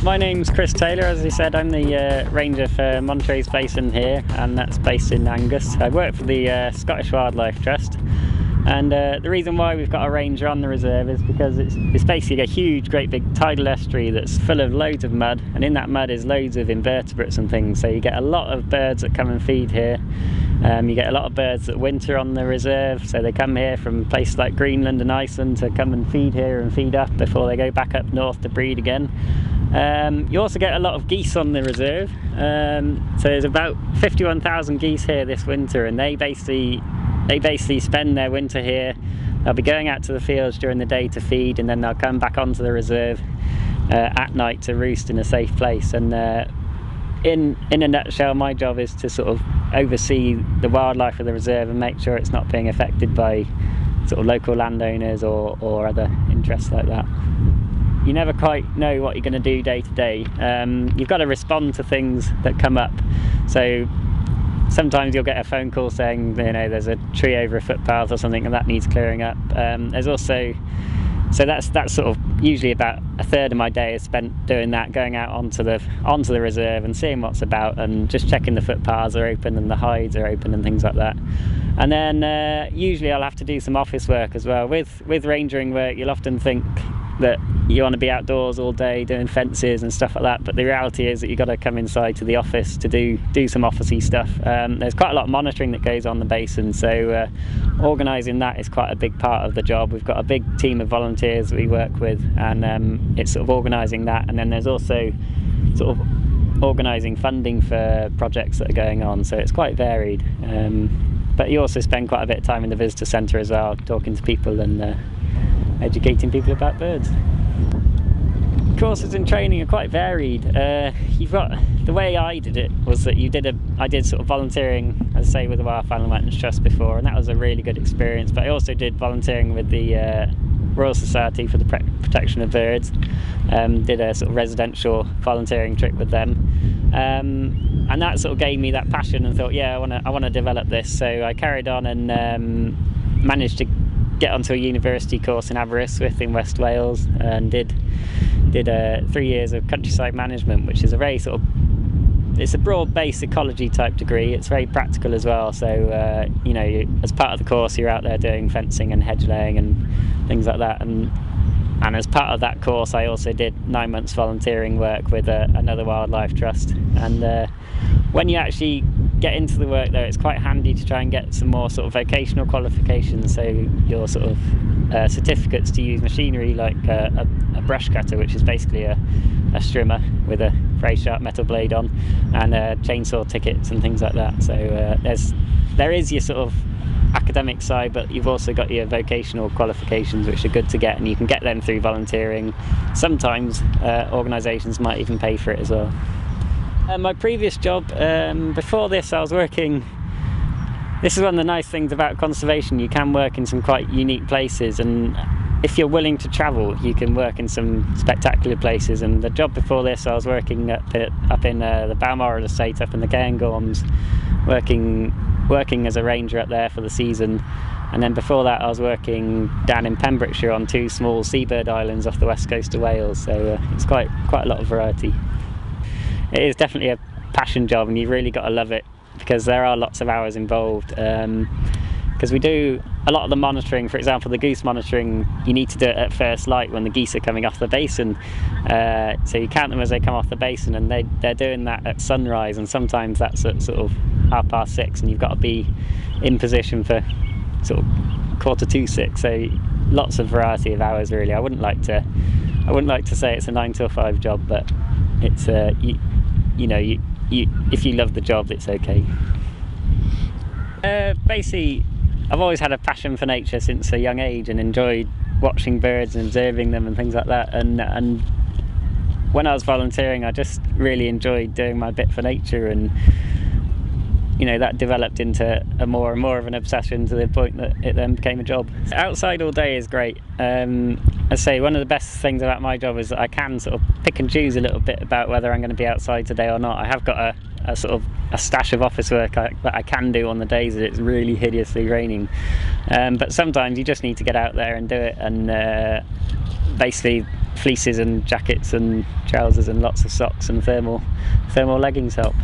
My name's Chris Taylor. As I said, I'm the ranger for Montrose Basin here, and that's based in Angus. I work for the Scottish Wildlife Trust, and the reason why we've got a ranger on the reserve is because it's basically a huge, great big tidal estuary that's full of loads of mud, and in that mud is loads of invertebrates and things, so you get a lot of birds that come and feed here. You get a lot of birds that winter on the reserve, so they come here from places like Greenland and Iceland to come and feed here and feed up before they go back up north to breed again. You also get a lot of geese on the reserve, so there's about 51,000 geese here this winter, and they basically spend their winter here. They'll be going out to the fields during the day to feed, and then they'll come back onto the reserve at night to roost in a safe place. And in a nutshell, my job is to sort of oversee the wildlife of the reserve and make sure it's not being affected by sort of local landowners or other interests like that. You never quite know what you're going to do day to day. You've got to respond to things that come up. So sometimes you'll get a phone call saying, you know, there's a tree over a footpath or something and that needs clearing up. There's also, so that's sort of usually about a third of my day is spent doing that, going out onto the reserve and seeing what's about and just checking the footpaths are open and the hides are open and things like that. And then usually I'll have to do some office work as well. With rangering work, you'll often think that you want to be outdoors all day doing fences and stuff like that, but the reality is that you've got to come inside to the office to do some officey stuff. There's quite a lot of monitoring that goes on the basin, so organising that is quite a big part of the job. We've got a big team of volunteers that we work with, and it's sort of organising that, and then there's also sort of organising funding for projects that are going on, so it's quite varied. But you also spend quite a bit of time in the visitor centre as well, talking to people and educating people about birds. Courses and training are quite varied. You've got, the way I did it was that I did sort of volunteering, as I say, with the Wildlife Animal Maintenance Trust before, and that was a really good experience. But I also did volunteering with the Royal Society for the Protection of Birds. Did a sort of residential volunteering trip with them, and that sort of gave me that passion and thought, yeah, I want to develop this. So I carried on and managed to get onto a university course in Aberystwyth in West Wales, and did 3 years of countryside management, which is a very sort of, it's a broad-based ecology type degree. It's very practical as well, so you know, as part of the course you're out there doing fencing and hedge laying and things like that, and as part of that course I also did 9 months volunteering work with another wildlife trust. And when you actually get into the work there, it's quite handy to try and get some more sort of vocational qualifications, so your sort of certificates to use machinery like a brush cutter, which is basically a strimmer with a very sharp metal blade on, and chainsaw tickets and things like that. So there is your sort of academic side, but you've also got your vocational qualifications, which are good to get, and you can get them through volunteering. Sometimes organisations might even pay for it as well. My previous job, before this, I was working, this is one of the nice things about conservation, you can work in some quite unique places, and if you're willing to travel you can work in some spectacular places. And the job before this, I was working up in the Balmoral estate up in the Cairngorms, working as a ranger up there for the season. And then before that I was working down in Pembrokeshire on 2 small seabird islands off the west coast of Wales, so it's quite a lot of variety. It is definitely a passion job, and you've really got to love it, because there are lots of hours involved. Because we do a lot of the monitoring, for example the goose monitoring, you need to do it at first light when the geese are coming off the basin. So you count them as they come off the basin, and they're doing that at sunrise, and sometimes that's at sort of 6:30, and you've got to be in position for sort of 6:45. So lots of variety of hours really. I wouldn't like to say it's a 9 till 5 job, but it's you know, if you love the job, it's okay. Basically, I've always had a passion for nature since a young age, and enjoyed watching birds and observing them and things like that. And when I was volunteering, I just really enjoyed doing my bit for nature, and you know, that developed into a more and more of an obsession, to the point that it then became a job. Outside all day is great. I say one of the best things about my job is that I can sort of pick and choose a little bit about whether I'm going to be outside today or not. I have got a sort of a stash of office work that I can do on the days that it's really hideously raining, but sometimes you just need to get out there and do it. And basically fleeces and jackets and trousers and lots of socks and thermal leggings help.